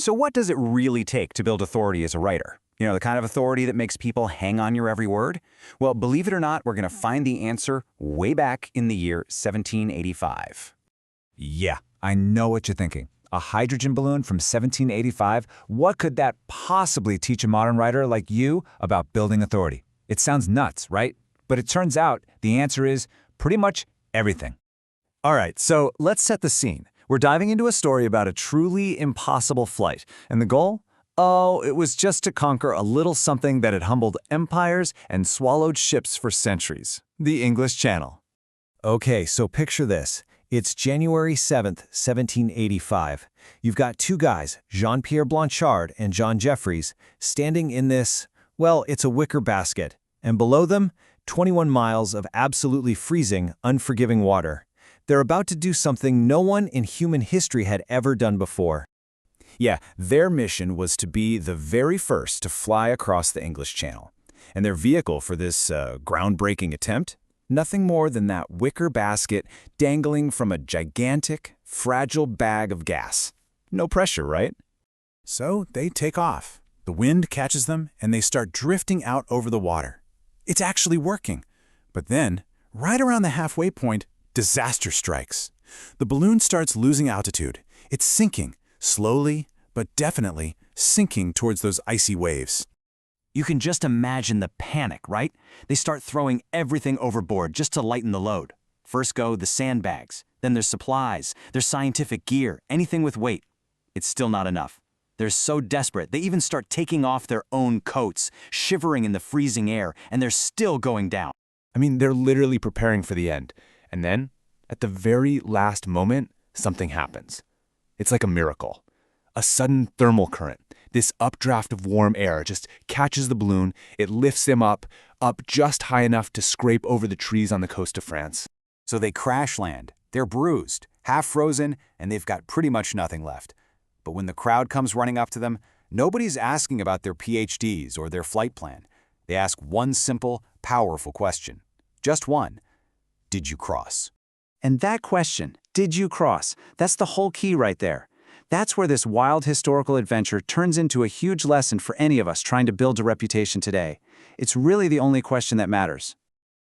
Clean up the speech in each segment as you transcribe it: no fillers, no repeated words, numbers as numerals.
So what does it really take to build authority as a writer? You know, the kind of authority that makes people hang on your every word? Well, believe it or not, we're going to find the answer way back in the year 1785. Yeah, I know what you're thinking. A hydrogen balloon from 1785? What could that possibly teach a modern writer like you about building authority? It sounds nuts, right? But it turns out the answer is pretty much everything. All right, so let's set the scene. We're diving into a story about a truly impossible flight. And the goal? Oh, it was just to conquer a little something that had humbled empires and swallowed ships for centuries. The English Channel. Okay, so picture this. It's January 7th, 1785. You've got two guys, Jean-Pierre Blanchard and John Jeffries, standing in this, well, it's a wicker basket. And below them, 21 miles of absolutely freezing, unforgiving water. They're about to do something no one in human history had ever done before. Yeah, their mission was to be the very first to fly across the English Channel. And their vehicle for this groundbreaking attempt? Nothing more than that wicker basket dangling from a gigantic, fragile bag of gas. No pressure, right? So they take off. The wind catches them, and they start drifting out over the water. It's actually working. But then, right around the halfway point, disaster strikes. The balloon starts losing altitude. It's sinking, slowly but definitely sinking towards those icy waves. You can just imagine the panic, right? They start throwing everything overboard just to lighten the load. First go the sandbags, then their supplies, their scientific gear, anything with weight. It's still not enough. They're so desperate, they even start taking off their own coats, shivering in the freezing air, and they're still going down. I mean, they're literally preparing for the end. And then, at the very last moment, something happens. It's like a miracle. A sudden thermal current. This updraft of warm air just catches the balloon. It lifts them up just high enough to scrape over the trees on the coast of France. So they crash land. They're bruised, half frozen, and they've got pretty much nothing left. But when the crowd comes running up to them, nobody's asking about their PhDs or their flight plan. They ask one simple, powerful question. Just one. Did you cross? And that question, did you cross? That's the whole key right there. That's where this wild historical adventure turns into a huge lesson for any of us trying to build a reputation today. It's really the only question that matters.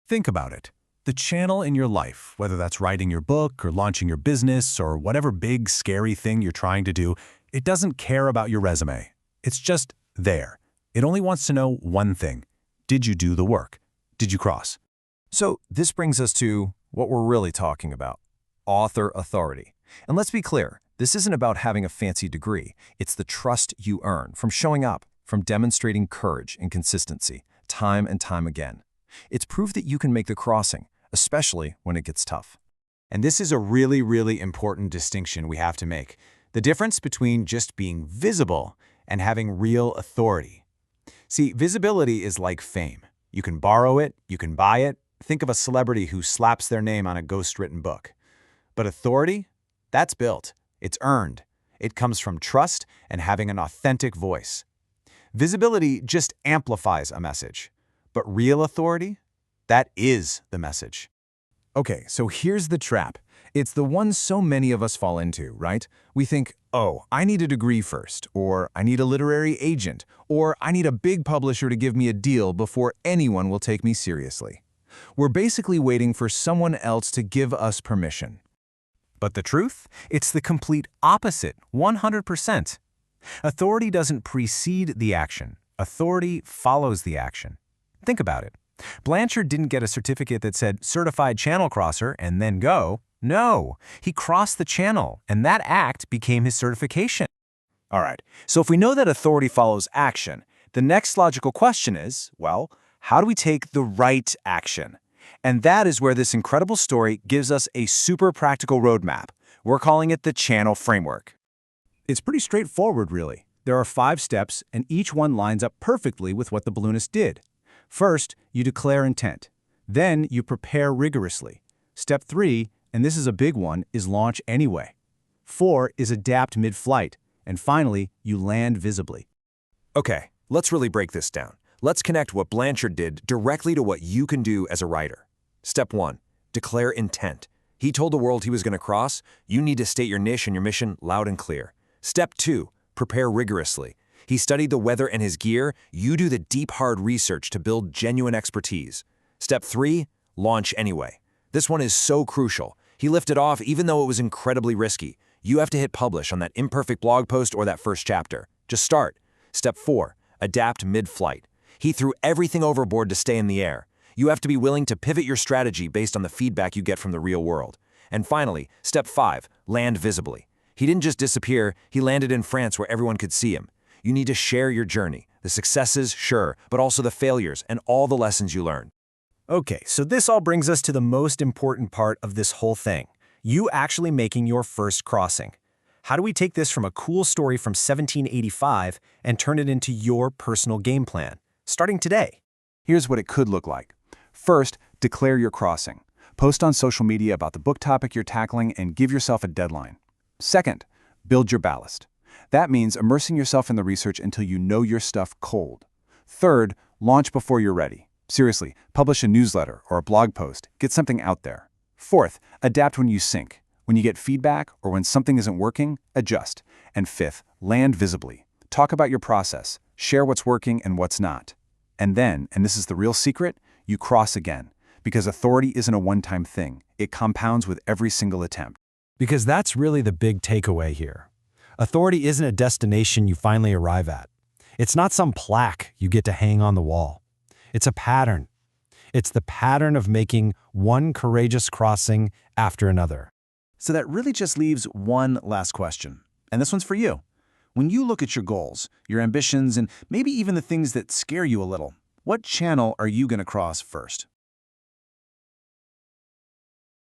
Think about it. The channel in your life, whether that's writing your book or launching your business or whatever big, scary thing you're trying to do, it doesn't care about your resume. It's just there. It only wants to know one thing. Did you do the work? Did you cross? So this brings us to what we're really talking about, author authority. And let's be clear, this isn't about having a fancy degree. It's the trust you earn from showing up, from demonstrating courage and consistency, time and time again. It's proof that you can make the crossing, especially when it gets tough. And this is a really, really important distinction we have to make. The difference between just being visible and having real authority. See, visibility is like fame. You can borrow it, you can buy it. Think of a celebrity who slaps their name on a ghost-written book. But authority? That's built. It's earned. It comes from trust and having an authentic voice. Visibility just amplifies a message. But real authority? That is the message. Okay, so here's the trap. It's the one so many of us fall into, right? We think, oh, I need a degree first, or I need a literary agent, or I need a big publisher to give me a deal before anyone will take me seriously. We're basically waiting for someone else to give us permission. But the truth? It's the complete opposite, 100%. Authority doesn't precede the action. Authority follows the action. Think about it. Blanchard didn't get a certificate that said Certified Channel Crosser and then go. No, he crossed the channel, and that act became his certification. All right, so if we know that authority follows action, the next logical question is, well, how do we take the right action? And that is where this incredible story gives us a super practical roadmap. We're calling it the Channel Framework. It's pretty straightforward, really. There are 5 steps, and each one lines up perfectly with what the balloonist did. First, you declare intent. Then you prepare rigorously. Step 3, and this is a big one, is launch anyway. 4 is adapt mid-flight. And finally, you land visibly. Okay, let's really break this down. Let's connect what Blanchard did directly to what you can do as a writer. Step 1, declare intent. He told the world he was going to cross. You need to state your niche and your mission loud and clear. Step 2, Prepare rigorously. He studied the weather and his gear. You do the deep, hard research to build genuine expertise. Step 3, launch anyway. This one is so crucial. He lifted off even though it was incredibly risky. You have to hit publish on that imperfect blog post or that first chapter. Just start. Step 4, adapt mid-flight. He threw everything overboard to stay in the air. You have to be willing to pivot your strategy based on the feedback you get from the real world. And finally, step 5, land visibly. He didn't just disappear, he landed in France where everyone could see him. You need to share your journey, the successes, sure, but also the failures and all the lessons you learned. Okay, so this all brings us to the most important part of this whole thing. You actually making your first crossing. How do we take this from a cool story from 1785 and turn it into your personal game plan, starting today? Here's what it could look like. First, declare your crossing. Post on social media about the book topic you're tackling and give yourself a deadline. Second, build your ballast. That means immersing yourself in the research until you know your stuff cold. Third, launch before you're ready. Seriously, publish a newsletter or a blog post. Get something out there. Fourth, adapt when you sink. When you get feedback or when something isn't working, adjust. And fifth, land visibly. Talk about your process. Share what's working and what's not. And then, and this is the real secret, you cross again. Because authority isn't a one-time thing. It compounds with every single attempt. Because that's really the big takeaway here. Authority isn't a destination you finally arrive at. It's not some plaque you get to hang on the wall. It's a pattern. It's the pattern of making one courageous crossing after another. So that really just leaves one last question. And this one's for you. When you look at your goals, your ambitions, and maybe even the things that scare you a little, what channel are you going to cross first?